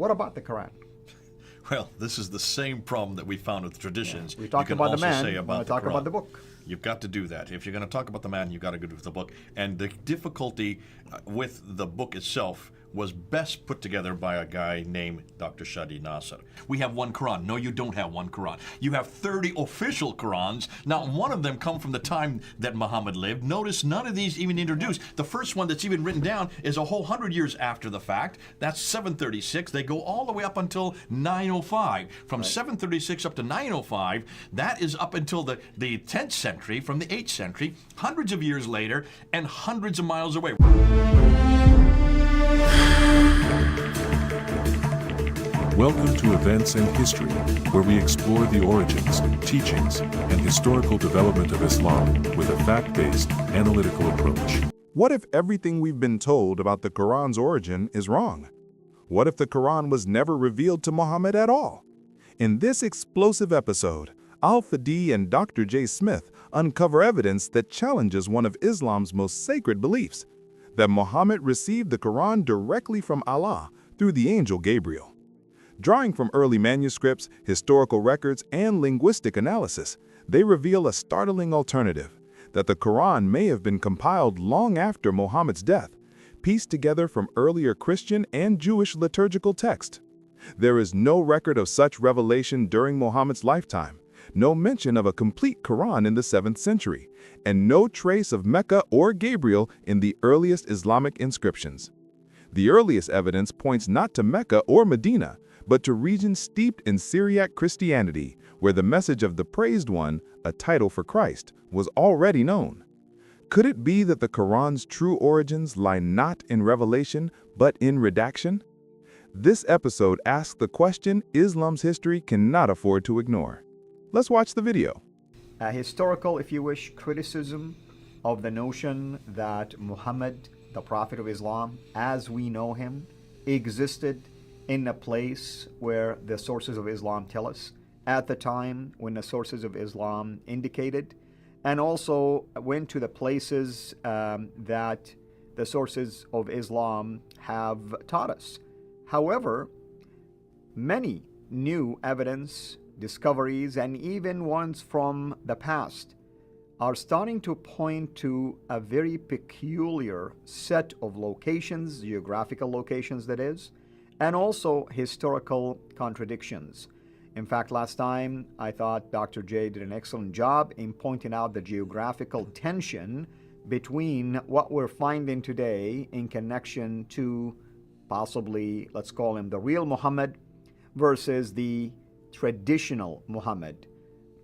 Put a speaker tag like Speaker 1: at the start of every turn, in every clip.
Speaker 1: What about the Quran?
Speaker 2: Well, this is the same problem that we found with traditions.
Speaker 1: We talked
Speaker 2: You can
Speaker 1: about the
Speaker 2: also
Speaker 1: man.
Speaker 2: say
Speaker 1: We
Speaker 2: about
Speaker 1: want to
Speaker 2: the
Speaker 1: talk about
Speaker 2: Quran.
Speaker 1: the book.
Speaker 2: You've got to do that. If you're going to talk about the man, you've got to go with the book. And the difficulty with the book itself was best put together by a guy named Dr. Shadi Nasser. We have one Quran. No, you don't have one Quran. You have 30 official Qurans. Not one of them come from the time that Muhammad lived. Notice none of these even introduced. The first one that's even written down is a whole 100 years after the fact. That's 736. They go all the way up until 905. From 736 up to 905, that is up until the 10th century, from the 8th century, hundreds of years later, and hundreds of miles away.
Speaker 3: Welcome to Events and History, where we explore the origins, teachings, and historical development of Islam with a fact-based, analytical approach.
Speaker 4: What if everything we've been told about the Quran's origin is wrong? What if the Quran was never revealed to Muhammad at all? In this explosive episode, Al-Fadi and Dr. J. Smith uncover evidence that challenges one of Islam's most sacred beliefs, that Muhammad received the Quran directly from Allah through the angel Gabriel. Drawing from early manuscripts, historical records, and linguistic analysis, they reveal a startling alternative, that the Quran may have been compiled long after Muhammad's death, pieced together from earlier Christian and Jewish liturgical texts. There is no record of such revelation during Muhammad's lifetime, no mention of a complete Quran in the 7th century, and no trace of Mecca or Gabriel in the earliest Islamic inscriptions. The earliest evidence points not to Mecca or Medina, but to regions steeped in Syriac Christianity, where the message of the Praised One, a title for Christ, was already known. Could it be that the Quran's true origins lie not in revelation, but in redaction? This episode asks the question Islam's history cannot afford to ignore. Let's watch the video.
Speaker 1: A historical, if you wish, criticism of the notion that Muhammad, the Prophet of Islam, as we know him, existed in a place where the sources of Islam tell us, at the time when the sources of Islam indicated, and also went to the places that the sources of Islam have taught us. However, many new evidence, discoveries, and even ones from the past are starting to point to a very peculiar set of locations, geographical locations that is, and also historical contradictions. In fact, last time I thought Dr. J did an excellent job in pointing out the geographical tension between what we're finding today in connection to possibly, let's call him the real Muhammad, versus the traditional Muhammad.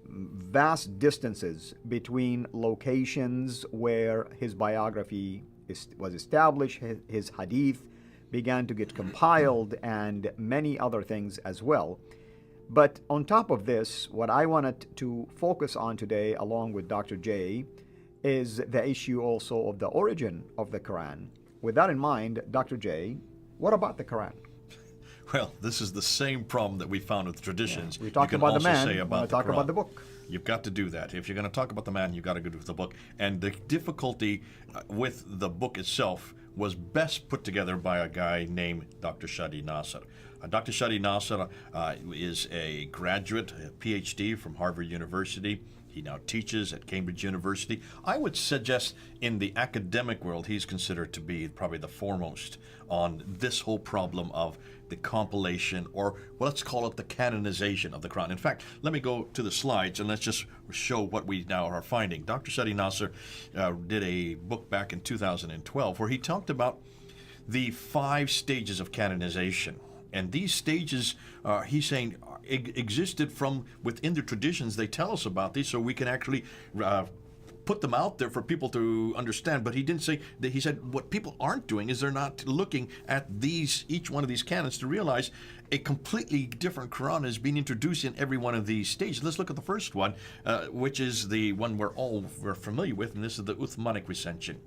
Speaker 1: Vast distances between locations where his biography was established, his hadith began to get compiled, and many other things as well. But on top of this, what I wanted to focus on today, along with Dr. J, is the issue also of the origin of the Quran. With that in mind, Dr. J, what about the Quran?
Speaker 2: Well, this is the same problem that we found with traditions.
Speaker 1: We talked
Speaker 2: You can
Speaker 1: about the
Speaker 2: also
Speaker 1: man.
Speaker 2: say
Speaker 1: We
Speaker 2: about
Speaker 1: want to
Speaker 2: the
Speaker 1: talk
Speaker 2: Quran.
Speaker 1: about the book.
Speaker 2: You've got to do that. If you're going to talk about the man, you've got to go with the book. And the difficulty with the book itself was best put together by a guy named Dr. Shadi Nasser. Dr. Shadi Nasser is a graduate, a PhD from Harvard University. He now teaches at Cambridge University. I would suggest in the academic world, he's considered to be probably the foremost on this whole problem of the compilation, or well, let's call it the canonization of the Quran. In fact, let me go to the slides and let's just show what we now are finding. Dr. Shadi Nasser did a book back in 2012 where he talked about the 5 stages of canonization. And these stages, he's saying, existed from within the traditions. They tell us about these so we can actually put them out there for people to understand. But he didn't say that. He said what people aren't doing is they're not looking at each one of these canons to realize a completely different Quran is being introduced in every one of these stages. Let's look at the first one, which is the one we're familiar with, and this is the Uthmanic recension,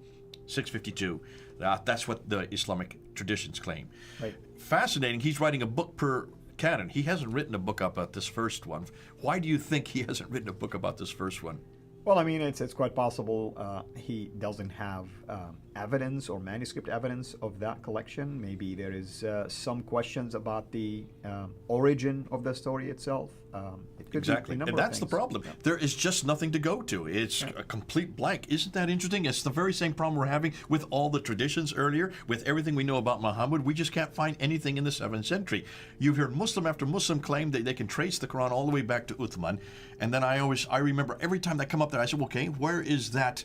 Speaker 2: 652. That's what the Islamic traditions claim.
Speaker 1: Right.
Speaker 2: Fascinating. He's writing a book per canon. He hasn't written a book about this first one. Why do you think he hasn't written a book about this first one?
Speaker 1: Well, I mean, it's quite possible he doesn't have evidence or manuscript evidence of that collection. Maybe there is some questions about the origin of the story itself. It could
Speaker 2: Exactly.
Speaker 1: be a number
Speaker 2: And
Speaker 1: of
Speaker 2: that's the
Speaker 1: things.
Speaker 2: problem. There is just nothing to go to. It's a complete blank. Isn't that interesting? It's the very same problem we're having with all the traditions earlier, with everything we know about Muhammad. We just can't find anything in the 7th century. You've heard Muslim after Muslim claim that they can trace the Quran all the way back to Uthman. And then I remember every time they come up there, I said, okay, where is that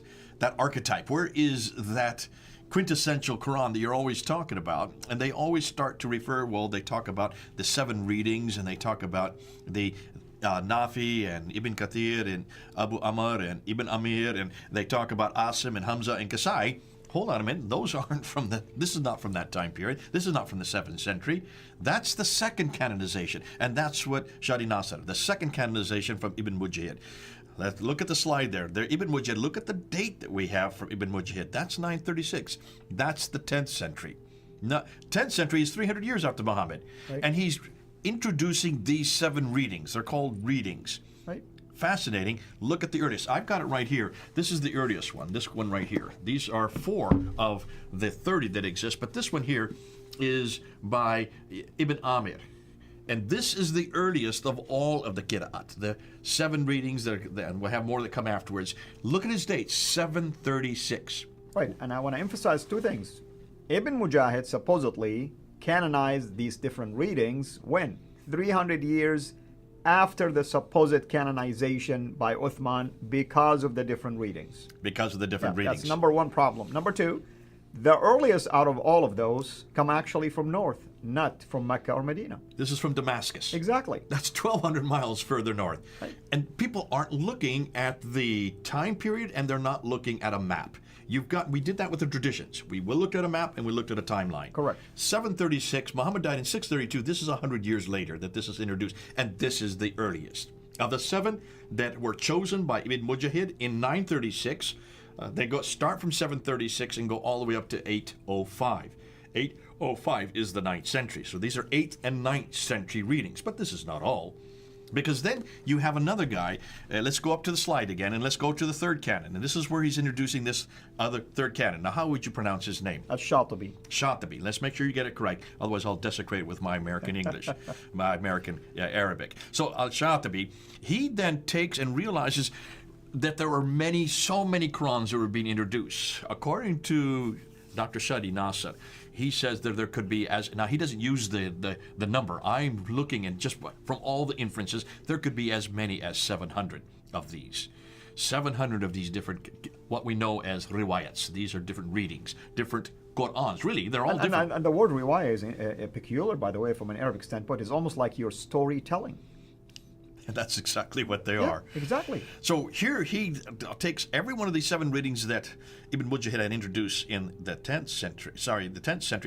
Speaker 2: archetype? Where is that quintessential Quran that you're always talking about? And they always start to refer, well, they talk about the 7 readings, and they talk about the Nafi and Ibn Kathir and Abu Amr and Ibn Amir, and they talk about Asim and Hamza and Kasai. Hold on a minute, those aren't from this is not from that time period. This is not from the 7th century. That's the second canonization, and that's what Shadi Nasr, the second canonization from Ibn Mujahid. Let's look at the slide there. There, Ibn Mujahid, look at the date that we have from Ibn Mujahid. That's 936. That's the 10th century. No, 10th century is 300 years after Muhammad.
Speaker 1: Right.
Speaker 2: And he's introducing these 7 readings. They're called readings.
Speaker 1: Right.
Speaker 2: Fascinating. Look at the earliest. I've got it right here. This is the earliest one, this one right here. These are 4 of the 30 that exist, but this one here is by Ibn Amir. And this is the earliest of all of the Qira'at, the 7 readings, and we'll have more that come afterwards. Look at his date, 736.
Speaker 1: Right, and I want to emphasize 2 things. Ibn Mujahid supposedly canonized these different readings when? 300 years after the supposed canonization by Uthman because of the different readings.
Speaker 2: Because of the different readings.
Speaker 1: That's number 1 problem. Number 2, the earliest out of all of those come actually from north, not from Mecca or Medina.
Speaker 2: This is from Damascus.
Speaker 1: Exactly.
Speaker 2: That's 1,200 miles further north.
Speaker 1: Right.
Speaker 2: And people aren't looking at the time period, and they're not looking at a map. We did that with the traditions. We looked at a map and we looked at a timeline.
Speaker 1: Correct.
Speaker 2: 736, Muhammad died in 632. This is 100 years later that this is introduced, and this is the earliest. Of the 7 that were chosen by Ibn Mujahid in 936, they start from 736 and go all the way up to 805. 805 is the 9th century. So these are 8th and 9th century readings. But this is not all. Because then you have another guy. Let's go up to the slide again, and let's go to the 3rd canon. And this is where he's introducing this other 3rd canon. Now, how would you pronounce his name?
Speaker 1: That's Shatibi.
Speaker 2: Shatibi. Let's make sure you get it correct. Otherwise, I'll desecrate it with my American English, my American Arabic. So Al-Shatibi, he then takes and realizes that there were so many Qurans that were being introduced. According to Dr. Shadi Nasr, he says that there could be now he doesn't use the number. I'm looking at just from all the inferences, there could be as many as 700 of these. 700 of these different, what we know as riwayats. These are different readings, different Qur'ans. Really, they're all different.
Speaker 1: And the word riwayah is peculiar, by the way, from an Arabic standpoint. It's almost like your storytelling.
Speaker 2: And that's exactly what they
Speaker 1: Yeah,
Speaker 2: are.
Speaker 1: exactly.
Speaker 2: So here he takes every one of these 7 readings that Ibn Mujahid had introduced in the 10th century,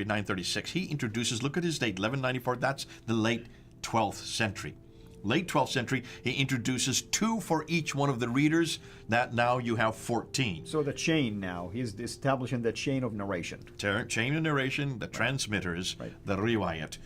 Speaker 2: 936. He introduces, look at his date, 1194, that's the late 12th century. Late 12th century, he introduces 2 for each one of the readers. That now you have 14.
Speaker 1: So the chain now, he's establishing the chain of narration.
Speaker 2: Chain of narration, the transmitters,
Speaker 1: Right.
Speaker 2: the riwayat.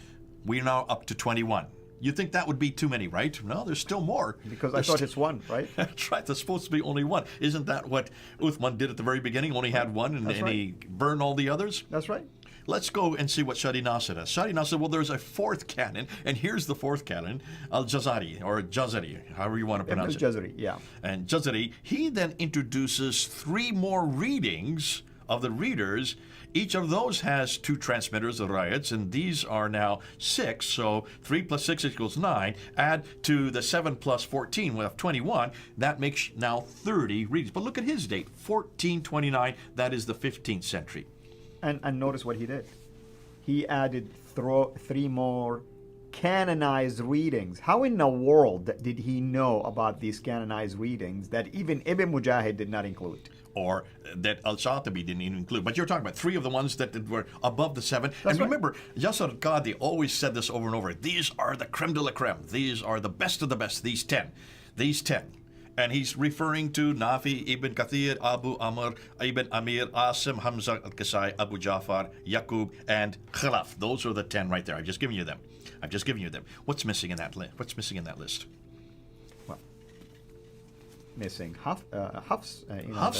Speaker 2: We're now up to 21. You think that would be too many, right? No, there's still more.
Speaker 1: Because I thought it's 1, right?
Speaker 2: That's right. There's supposed to be only 1. Isn't that what Uthman did at the very beginning? Only had 1, and,
Speaker 1: That's
Speaker 2: and he burned all the others?
Speaker 1: That's right.
Speaker 2: Let's go and see what Shadi Nasr does. Shadi Nasr, well, there's a 4th canon, and here's the 4th canon, Al-Jazari, or Jazari, however you want to pronounce it.
Speaker 1: Jazari, yeah.
Speaker 2: And Jazari, he then introduces 3 more readings of the readers. Each of those has 2 transmitters, the riots, and these are now 6. So 3 plus 6 equals 9. Add to the 7 plus 14, we have 21. That makes now 30 readings. But look at his date, 1429. That is the 15th century.
Speaker 1: And notice what he did. He added 3 more canonized readings. How in the world did he know about these canonized readings that even Ibn Mujahid did not include?
Speaker 2: Or that Al-Shatibi didn't even include. But you're talking about 3 of the ones that were above the 7.
Speaker 1: That's
Speaker 2: and
Speaker 1: right.
Speaker 2: remember, Yasser Qadi always said this over and over. These are the creme de la creme. These are the best of the best. These 10. These 10. And he's referring to Nafi, Ibn Kathir, Abu Amr, Ibn Amir, Asim, Hamza, Al-Kasai, Abu Jafar, Yaqub, and Khalaf. Those are the 10 right there. I've just given you them. What's missing in that list?
Speaker 1: Well, missing. Hafs,
Speaker 2: Hafs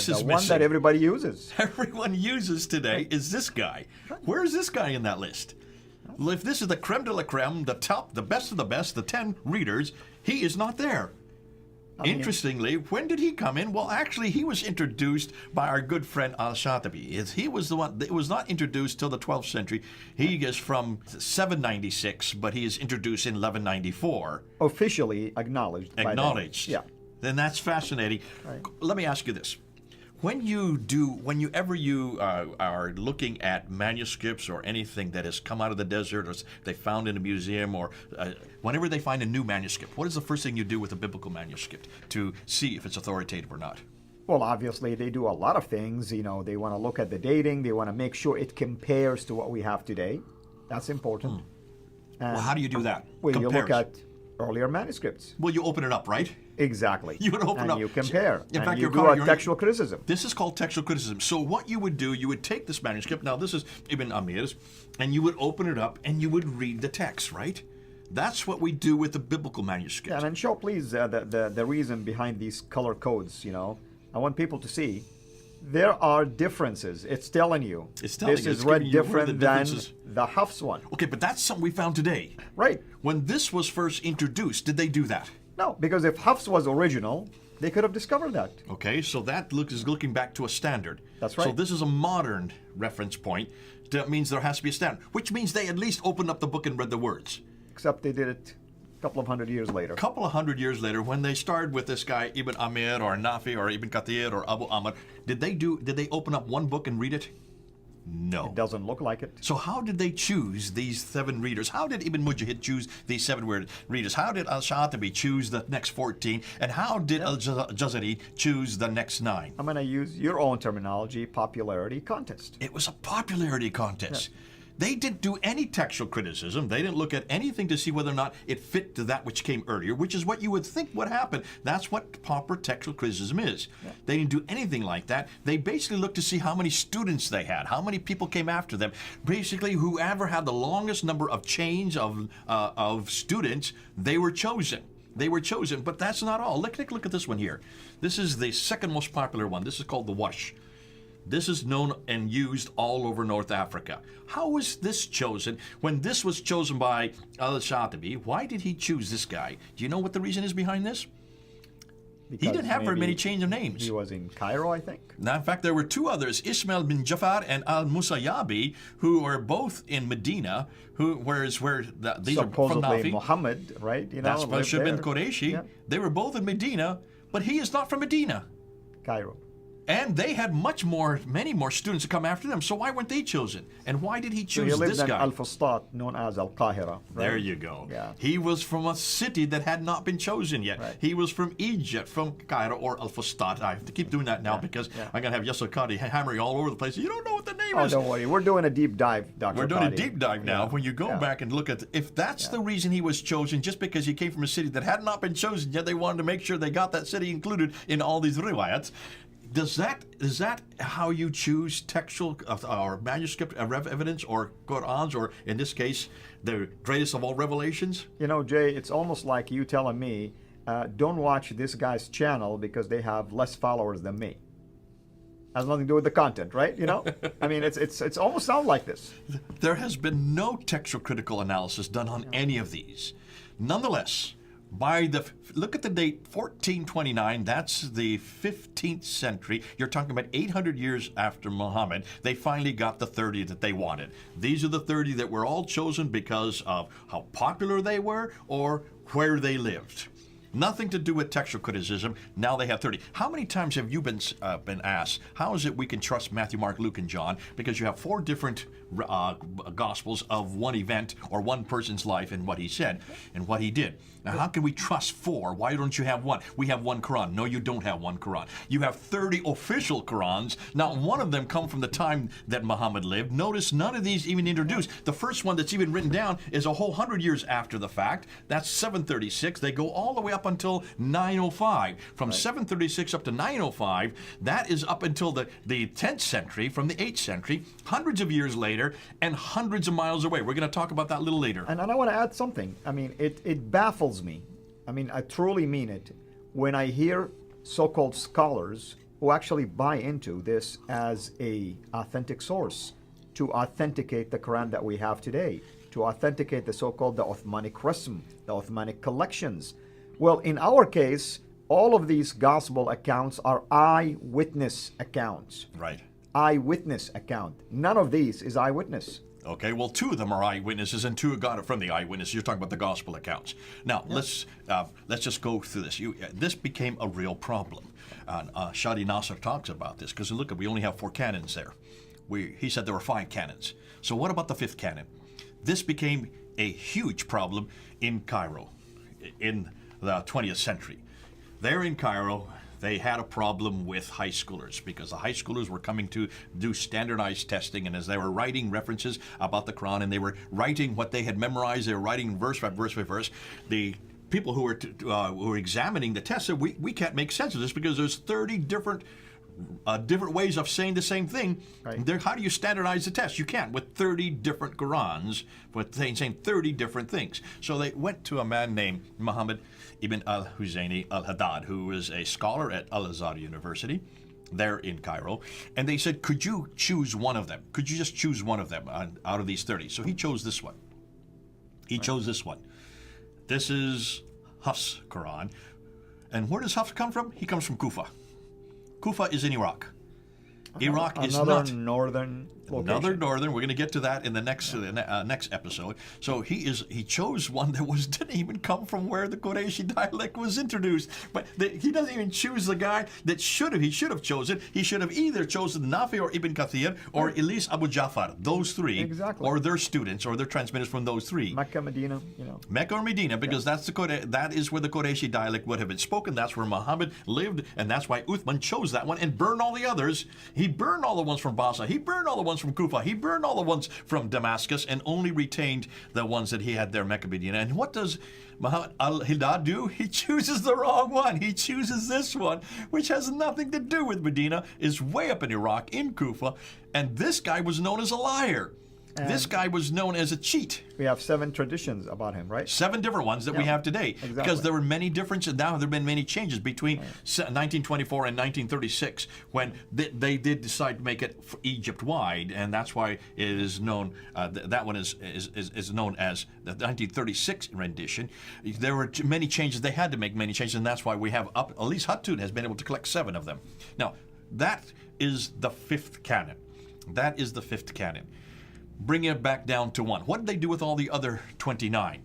Speaker 1: the
Speaker 2: is
Speaker 1: one
Speaker 2: missing.
Speaker 1: that everybody uses.
Speaker 2: Everyone uses today is this guy. Where is this guy in that list? Well, if this is the creme de la creme, the top, the best of the best, the 10 readers, he is not there. Interestingly, when did he come in? Well, actually, he was introduced by our good friend Al-Shatibi. He was the one. It was not introduced till the 12th century. He is from 796, but he is introduced in 1194.
Speaker 1: Officially acknowledged.
Speaker 2: Acknowledged.
Speaker 1: By them.
Speaker 2: Then that's fascinating.
Speaker 1: Right.
Speaker 2: Let me ask you this: whenever you are looking at manuscripts or anything that has come out of the desert or they found in a museum, or whenever they find a new manuscript, what is the first thing you do with a biblical manuscript to see if it's authoritative or not?
Speaker 1: Well, obviously, they do a lot of things. They want to look at the dating. They want to make sure it compares to what we have today. That's important.
Speaker 2: Well, how do you do that?
Speaker 1: Well, you look
Speaker 2: Compares.
Speaker 1: at earlier manuscripts.
Speaker 2: Well, you open it up, right?
Speaker 1: Exactly.
Speaker 2: You would open
Speaker 1: and
Speaker 2: up.
Speaker 1: you compare.
Speaker 2: In
Speaker 1: and
Speaker 2: fact,
Speaker 1: you
Speaker 2: you're
Speaker 1: do
Speaker 2: calling-
Speaker 1: a textual criticism.
Speaker 2: This is called textual criticism. So what you would do, you would take this manuscript. Now, this is Ibn Amir's, and you would open it up and you would read the text, right? That's what we do with the biblical manuscript.
Speaker 1: Yeah, and show, please, the reason behind these color codes. I want people to see there are differences. It's telling you.
Speaker 2: It's telling
Speaker 1: this
Speaker 2: you.
Speaker 1: is
Speaker 2: It's
Speaker 1: read
Speaker 2: giving you where
Speaker 1: different
Speaker 2: the
Speaker 1: than
Speaker 2: differences-
Speaker 1: the Hafs one.
Speaker 2: Okay, but that's something we found today.
Speaker 1: Right.
Speaker 2: When this was first introduced, did they do that?
Speaker 1: No, because if Hafs was original, they could have discovered that.
Speaker 2: Okay, so that is looking back to a standard.
Speaker 1: That's
Speaker 2: So
Speaker 1: right.
Speaker 2: this is a modern reference point. That means there has to be a standard, which means they at least opened up the book and read the words.
Speaker 1: Except they did it a couple of hundred years later.
Speaker 2: A couple of hundred years later, when they started with this guy Ibn Amir or Nafi or Ibn Kathir or Abu Amr, did they open up one book and read it? No.
Speaker 1: It doesn't look like it.
Speaker 2: So how did they choose these 7 readers? How did Ibn Mujahid choose these 7 readers? How did Al-Shatibi choose the next 14? And how did Al-Jazari choose the next 9?
Speaker 1: I'm going to use your own terminology, popularity contest.
Speaker 2: It was a popularity contest. They didn't do any textual criticism. They didn't look at anything to see whether or not it fit to that which came earlier, which is what you would think would happen. That's what proper textual criticism is. They didn't do anything like that. They basically looked to see how many students they had, how many people came after them. Basically, whoever had the longest number of chains of students, they were chosen. They were chosen, but that's not all. Look at this one here. This is the second most popular one. This is called the Wash. This is known and used all over North Africa. How was this chosen? When this was chosen by Al-Shatibi, why did he choose this guy? Do you know what the reason is behind this? He
Speaker 1: Because
Speaker 2: didn't have very
Speaker 1: maybe
Speaker 2: many change of names.
Speaker 1: He was in Cairo, I think.
Speaker 2: Now, in fact, there were 2 others, Ismail bin Jafar and Al-Musayyabi, who were both in Medina, these are from
Speaker 1: Supposedly
Speaker 2: Nafi.
Speaker 1: Muhammad, right?
Speaker 2: That's
Speaker 1: lived
Speaker 2: Bashir bin
Speaker 1: there.
Speaker 2: Qureshi.
Speaker 1: Yeah.
Speaker 2: They were both in Medina, but he is not from Medina.
Speaker 1: Cairo.
Speaker 2: And they had many more students to come after them. So why weren't they chosen? And why did he
Speaker 1: So he
Speaker 2: choose
Speaker 1: lived
Speaker 2: this
Speaker 1: in
Speaker 2: guy?
Speaker 1: Al-Fustat, known as Al-Qahira. Right?
Speaker 2: There you go.
Speaker 1: Yeah.
Speaker 2: He was from a city that had not been chosen yet.
Speaker 1: Right.
Speaker 2: He was from Egypt, from Cairo or Al-Fustat. I have to keep doing that now because I'm going to have Yasser Qadi hammering all over the place. You don't know what the name
Speaker 1: Oh,
Speaker 2: is.
Speaker 1: don't worry. We're doing a deep dive, Dr.
Speaker 2: We're doing a
Speaker 1: Qadi.
Speaker 2: deep dive now.
Speaker 1: Yeah.
Speaker 2: When you go
Speaker 1: Yeah.
Speaker 2: back and look at, if that's the reason he was chosen, just because he came from a city that had not been chosen yet, they wanted to make sure they got that city included in all these riwayats. Is that how you choose textual or manuscript evidence or Qur'ans, or in this case, the greatest of all revelations?
Speaker 1: Jay, it's almost like you telling me, don't watch this guy's channel because they have less followers than me. Has nothing to do with the content, right? I mean, it's almost sound like this.
Speaker 2: There has been no textual critical analysis done on any of these. Nonetheless, look at the date 1429, that's the 15th century. You're talking about 800 years after Muhammad. They finally got the 30 that they wanted. These are the 30 that were all chosen because of how popular they were or where they lived. Nothing to do with textual criticism. Now they have 30. How many times have you been asked, how is it we can trust Matthew, Mark, Luke, and John? Because you have 4 different gospels of one event or one person's life and what he said and what he did. Now, how can we trust 4? Why don't you have 1? We have 1 Quran. No, you don't have 1 Quran. You have 30 official Qurans. Not one of them come from the time that Muhammad lived. Notice none of these even introduced. The first one that's even written down is a whole 100 years after the fact. That's 736. They go all the way up until 905. From 736 up to 905, that is up until the 10th century, from the 8th century, hundreds of years later, and hundreds of miles away. We're going to talk about that a little later.
Speaker 1: And I want to add something. I mean, it baffles me. I mean, I truly mean it. When I hear so-called scholars who actually buy into this as a authentic source to authenticate the Quran that we have today, to authenticate the so-called the Uthmanic Rasm, the Uthmanic collections. Well, in our case, all of these gospel accounts are eyewitness accounts.
Speaker 2: Right.
Speaker 1: Eyewitness account. None of these is eyewitness.
Speaker 2: Okay, well, 2 of them are eyewitnesses, and 2 got it from the eyewitnesses. You're talking about the gospel accounts. Now, let's just go through this. This became a real problem. Shadi Nasser talks about this because look, we only have 4 canons there. He said there were 5 canons. So what about the 5th canon? This became a huge problem in Cairo in the 20th century. There in Cairo, they had a problem with high schoolers because the high schoolers were coming to do standardized testing, and as they were writing references about the Quran and they were writing what they had memorized, they were writing verse by verse by verse, the people who were examining the test said, we can't make sense of this because there's 30 different ways of saying the same thing.
Speaker 1: Right.
Speaker 2: How do you standardize the test? You can't with 30 different Qurans, but saying 30 different things. So they went to a man named Muhammad ibn al-Husayni al-Haddad, who is a scholar at Al-Azhar University there in Cairo, and they said, could you choose one of them? Could you just choose one of them out of these 30? So he chose this one. He chose this one. This is Hafs' Quran. And where does Hafs come from? He comes from Kufa. Kufa is in Iraq. Iraq is not
Speaker 1: northern location.
Speaker 2: Another northern. We're going to get to that in the next episode. So he chose one that didn't even come from where the Qurayshi dialect was introduced. But he doesn't even choose the guy that he should have chosen. He should have either chosen Nafi or Ibn Kathir or Ilis Abu Ja'far. Those 3,
Speaker 1: exactly,
Speaker 2: or their students or their transmitters from those 3.
Speaker 1: Mecca, Medina,
Speaker 2: Mecca or Medina, because that is where the Qurayshi dialect would have been spoken. That's where Muhammad lived, and that's why Uthman chose that one and burned all the others. He burned all the ones from Basra. He burned all the ones from Kufa. He burned all the ones from Damascus and only retained the ones that he had there, Mecca, Medina. And what does Muhammad al-Haddad do? He chooses the wrong one. He chooses this one, which has nothing to do with Medina, is way up in Iraq, in Kufa, and this guy was known as a liar.
Speaker 1: And
Speaker 2: this guy was known as a cheat.
Speaker 1: We have 7 traditions about him, right?
Speaker 2: 7 different ones that we have today.
Speaker 1: Exactly.
Speaker 2: Because there were many differences. Now there have been many changes between 1924 and 1936 when they did decide to make it Egypt-wide, and that's why it is known, that one is known as the 1936 rendition. There were many changes. They had to make many changes, and that's why we have at least Hatun has been able to collect 7 of them. Now, that is the 5th canon. That is the 5th canon. Bring it back down to 1. What did they do with all the other 29?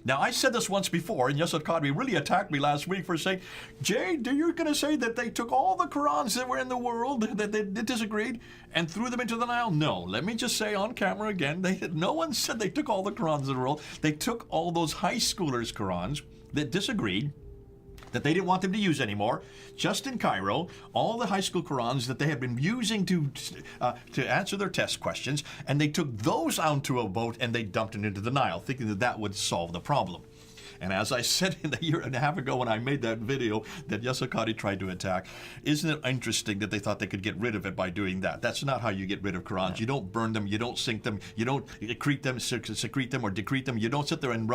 Speaker 2: Now, I said this once before, and Yasir Qadri really attacked me last week for saying, Jay, you're going to say that they took all the Qurans that were in the world, that they disagreed, and threw them into the Nile? No. Let me just say on camera again, no one said they took all the Qurans in the world. They took all those high schoolers' Qurans that disagreed, that they didn't want them to use anymore, just in Cairo, all the high school Qurans that they had been using to answer their test questions, and they took those onto a boat and they dumped it into the Nile, thinking that would solve the problem. And as I said in the year and a half ago when I made that video that Yasir Qadri tried to attack, isn't it interesting that they thought they could get rid of it by doing that? That's not how you get rid of Qurans. Yeah. You don't burn them, you don't sink them, you don't secrete them or decrete them. You don't sit there and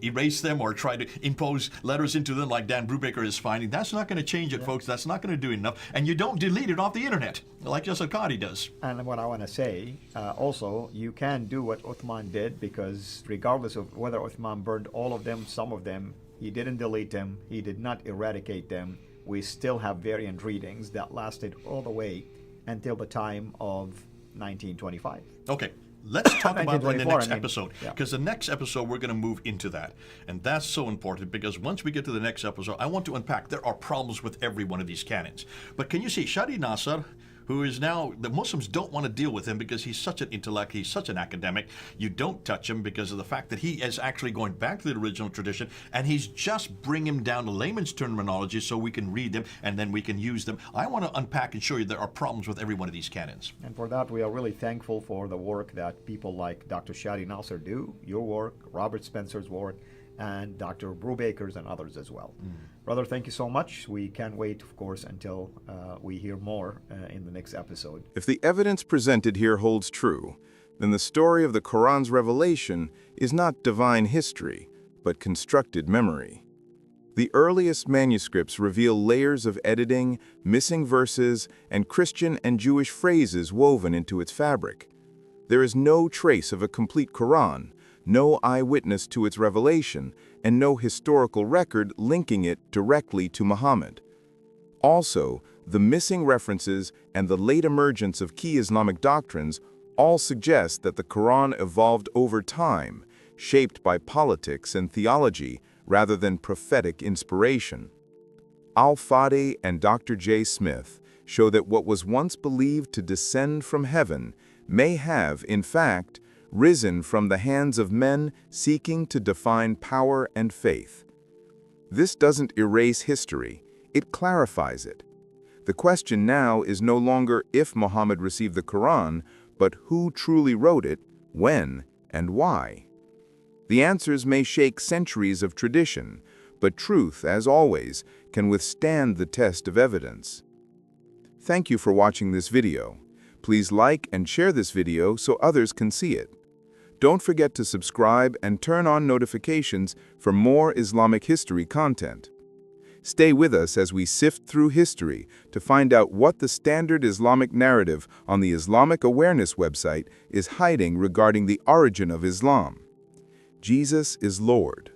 Speaker 2: erase them or try to impose letters into them like Dan Brubaker is finding. That's not going to change it, folks. That's not going to do enough. And you don't delete it off the internet like Yasir Qadri does.
Speaker 1: And what I want to say, also, you can do what Uthman did, because regardless of whether Uthman burned all of them, some of them, he didn't delete them, he did not eradicate them. We still have variant readings that lasted all the way until the time of 1925.
Speaker 2: Okay, let's talk about it in the next
Speaker 1: 1924,
Speaker 2: episode, because the next episode we're going to move into that. And that's so important, because once we get to the next episode, I want to unpack. There are problems with every one of these canons. But can you see, Shadi Nasser, who is now, the Muslims don't want to deal with him because he's such an intellect, he's such an academic. You don't touch him because of the fact that he is actually going back to the original tradition, and he's just bringing him down to layman's terminology so we can read them and then we can use them. I want to unpack and show you there are problems with every one of these canons.
Speaker 1: And for that, we are really thankful for the work that people like Dr. Shadi Nasser do, your work, Robert Spencer's work, and Dr. Brubaker's and others as well. Brother, thank you so much. We can't wait, of course, until we hear more in the next episode.
Speaker 4: If the evidence presented here holds true, then the story of the Quran's revelation is not divine history, but constructed memory. The earliest manuscripts reveal layers of editing, missing verses, and Christian and Jewish phrases woven into its fabric. There is no trace of a complete Quran, no eyewitness to its revelation, and no historical record linking it directly to Muhammad. Also, the missing references and the late emergence of key Islamic doctrines all suggest that the Quran evolved over time, shaped by politics and theology rather than prophetic inspiration. Al-Fadi and Dr. J. Smith show that what was once believed to descend from heaven may have, in fact, risen from the hands of men seeking to define power and faith. This doesn't erase history, it clarifies it. The question now is no longer if Muhammad received the Quran, but who truly wrote it, when, and why. The answers may shake centuries of tradition, but truth, as always, can withstand the test of evidence. Thank you for watching this video. Please like and share this video so others can see it. Don't forget to subscribe and turn on notifications for more Islamic history content. Stay with us as we sift through history to find out what the standard Islamic narrative on the Islamic Awareness website is hiding regarding the origin of Islam. Jesus is Lord.